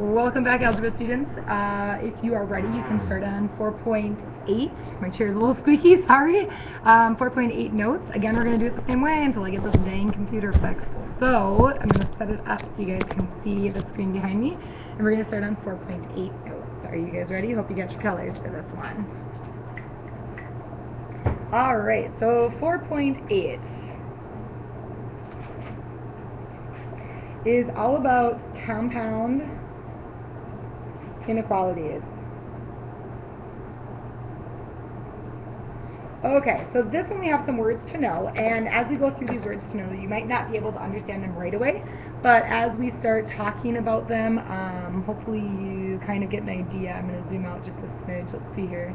Welcome back, Algebra students. If you are ready, you can start on 4.8. My chair is a little squeaky, sorry. 4.8 notes. Again, we're going to do it the same way until I get this dang computer fixed. So, I'm going to set it up so you guys can see the screen behind me. And we're going to start on 4.8 notes. Are you guys ready? Hope you got your colors for this one. Alright, so 4.8 is all about compound inequalities. Okay, so this one we have some words to know, and as we go through these words to know, you might not be able to understand them right away, but as we start talking about them, hopefully you kind of get an idea. I'm going to zoom out just a smidge. Let's see here.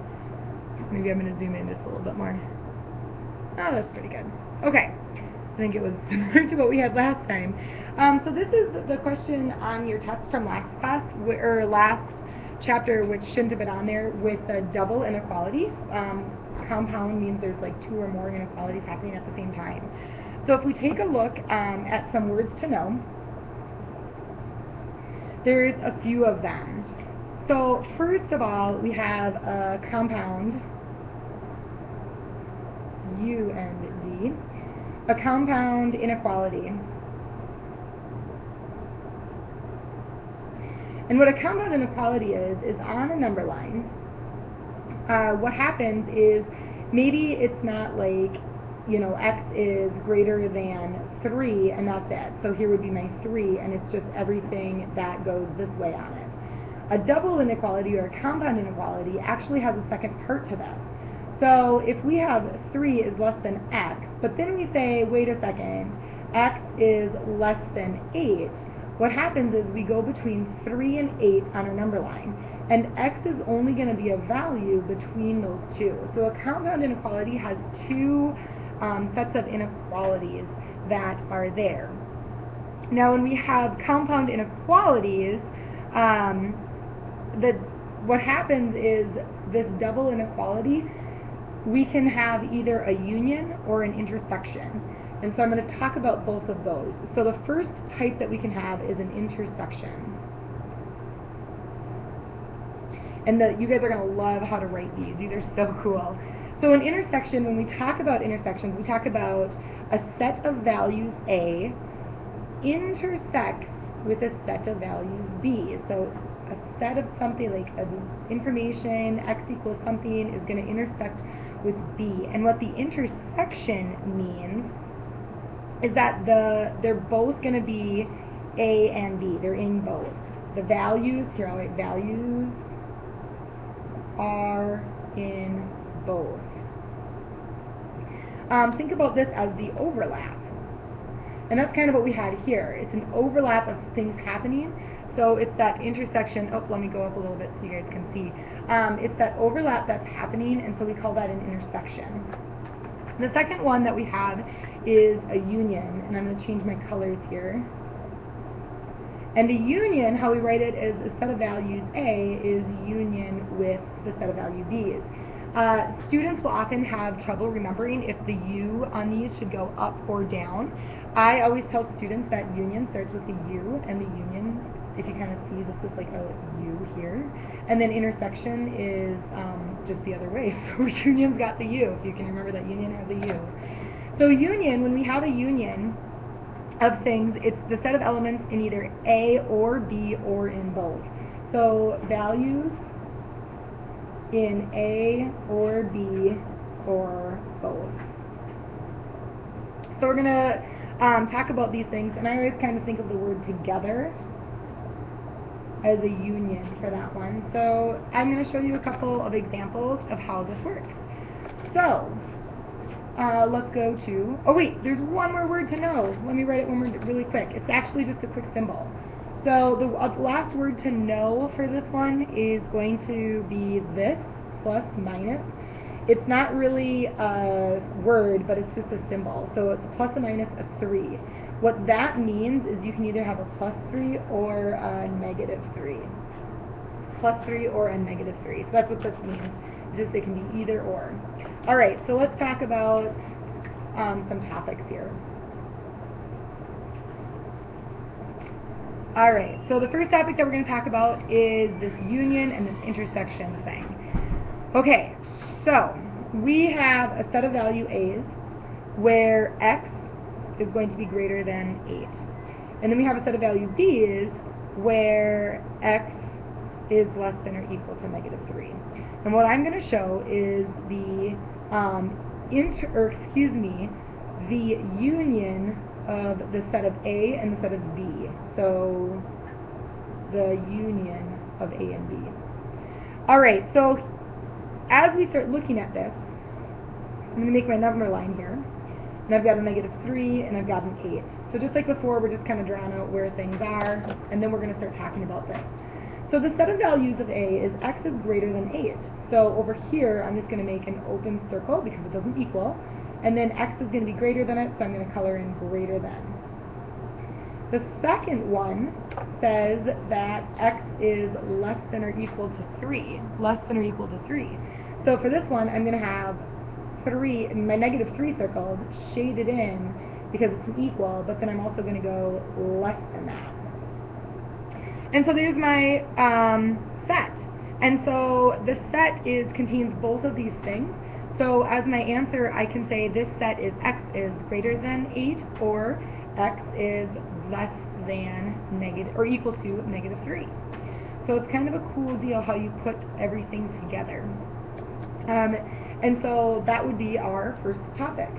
Maybe I'm going to zoom in just a little bit more. Oh, that's pretty good. Okay, I think it was similar to what we had last time. So this is the question on your test from last class, or last chapter, which shouldn't have been on there, with a double inequality. Compound means there's like two or more inequalities happening at the same time. So if we take a look at some words to know, there's a few of them. So first of all, we have a compound, U and D, a compound inequality. And what a compound inequality is on a number line, what happens is maybe it's not like, you know, x is greater than 3 and that's it. So here would be my 3 and it's just everything that goes this way on it. A double inequality or a compound inequality actually has a second part to this. So if we have 3 is less than x, but then we say, wait a second, x is less than 8, what happens is we go between 3 and 8 on our number line, and x is only going to be a value between those two. So a compound inequality has two sets of inequalities that are there. Now when we have compound inequalities, what happens is this double inequality, we can have either a union or an intersection. And so I'm going to talk about both of those. So the first type that we can have is an intersection. And you guys are going to love how to write these. These are so cool. So an intersection, when we talk about intersections, we talk about a set of values A intersects with a set of values B. So a set of something like information, x equals something, is going to intersect with B. And what the intersection means is that they're both going to be A and B. They're in both. The values, here I'll write values, are in both. Think about this as the overlap. And that's kind of what we had here. It's an overlap of things happening. So it's that intersection. Oh, let me go up a little bit so you guys can see. It's that overlap that's happening, and so we call that an intersection. The second one that we have is a union, and I'm going to change my colors here. And the union, how we write it is a set of values A is union with the set of value B's. Students will often have trouble remembering if the U on these should go up or down. I always tell students that union starts with the U, and the union, if you kind of see, this is like a U here. And then intersection is just the other way. So union's got the U, if you can remember that union has a U. So union, when we have a union of things, it's the set of elements in either A or B or in both. So values in A or B or both. So we're going to talk about these things, and I always kind of think of the word together as a union for that one. So I'm going to show you a couple of examples of how this works. So let's go to, oh wait, there's one more word to know. Let me write it one more really quick. It's actually just a quick symbol. So the last word to know for this one is going to be this, plus, minus. It's not really a word, but it's just a symbol. So it's plus or minus a 3. What that means is you can either have a plus 3 or a negative 3. Plus 3 or a negative 3. So that's what this means. It's just it can be either or. Alright, so let's talk about some topics here. Alright, so the first topic that we're going to talk about is this union and this intersection thing. Okay, so we have a set of value a's where x is going to be greater than 8. And then we have a set of value b's where x is less than or equal to -3. And what I'm going to show is the the union of the set of A and the set of B. So the union of A and B. Alright, so as we start looking at this, I'm going to make my number line here. And I've got a -3 and I've got an 8. So just like before, we're just kind of drawing out where things are, and then we're going to start talking about this. So the set of values of A is x is greater than 8. So over here, I'm just going to make an open circle because it doesn't equal. And then x is going to be greater than it, so I'm going to color in greater than. The second one says that x is less than or equal to 3. Less than or equal to 3. So for this one, I'm going to have 3, my -3 circled, shaded in because it's an equal, but then I'm also going to go less than that. And so there's my set. And so the set contains both of these things. So as my answer, I can say this set is x is greater than 8 or x is less than or equal to -3. So it's kind of a cool deal how you put everything together. And so that would be our first topic.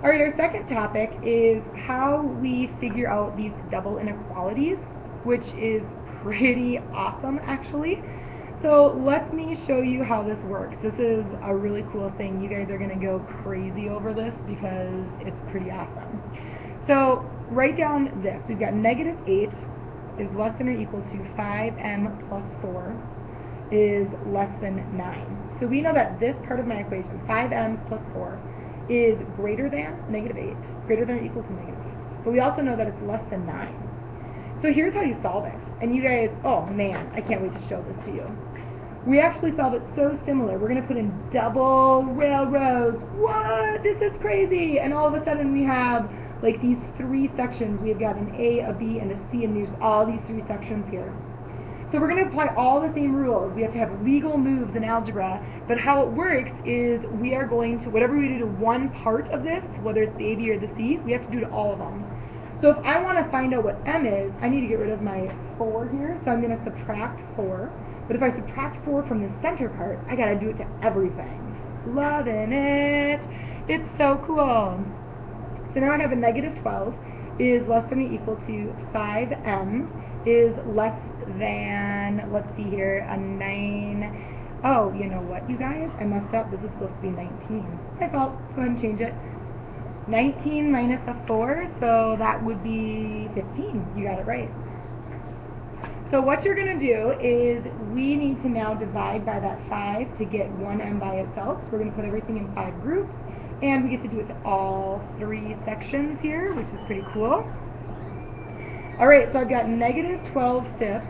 Alright, our second topic is how we figure out these double inequalities, which is pretty awesome actually. So let me show you how this works. This is a really cool thing. You guys are going to go crazy over this because it's pretty awesome. So write down this. We've got -8 is less than or equal to 5m plus 4 is less than 9. So we know that this part of my equation, 5m plus 4, is greater than -8, greater than or equal to -8. But we also know that it's less than 9. So here's how you solve it. And you guys, oh man, I can't wait to show this to you. We actually solve it so similar. We're going to put in double railroads. What? This is crazy. And all of a sudden we have like these 3 sections. We've got an A, a B, and a C, and there's all these 3 sections here. So we're going to apply all the same rules. We have to have legal moves in algebra, but how it works is we are going to, whatever we do to one part of this, whether it's the A, B, or the C, we have to do to all of them. So if I want to find out what m is, I need to get rid of my 4 here, so I'm going to subtract 4. But if I subtract 4 from the center part, I got to do it to everything. Loving it! It's so cool! So now I have a -12 is less than or equal to 5m is less than, let's see here, a 9. Oh, you know what, you guys? I messed up. This is supposed to be 19. My fault. Go ahead and change it. 19 minus a 4, so that would be 15. You got it right. So what you're going to do is we need to now divide by that 5 to get 1m by itself. So we're going to put everything in 5 groups, and we get to do it to all 3 sections here, which is pretty cool. Alright, so I've got -12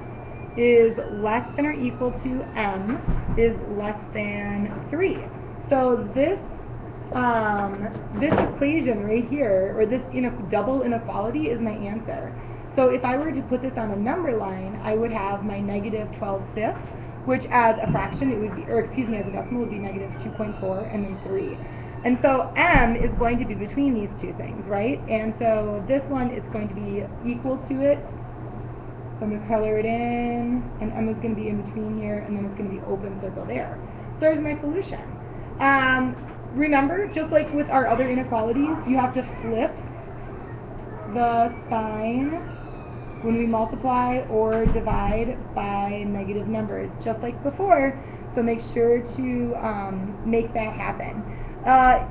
is less than or equal to m is less than 3. So this equation right here, or this double inequality, is my answer. So if I were to put this on a number line, I would have my -12, which as a fraction, it would be, or excuse me, as a decimal, would be -2.4 and then 3. And so m is going to be between these two things, right? And so this one is going to be equal to it. So I'm going to color it in, and m is going to be in between here, and then it's going to be open circle there. So there's my solution. Remember, just like with our other inequalities, you have to flip the sign when we multiply or divide by negative numbers, just like before. So make sure to make that happen.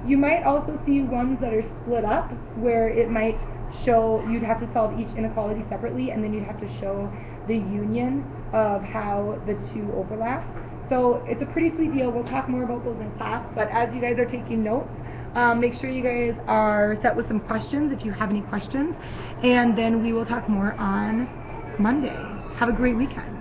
You might also see ones that are split up, where it might show you'd have to solve each inequality separately, and then you'd have to show the union of how the two overlap. So it's a pretty sweet deal. We'll talk more about those in class, but as you guys are taking notes, make sure you guys are set with some questions if you have any questions, and then we will talk more on Monday. Have a great weekend.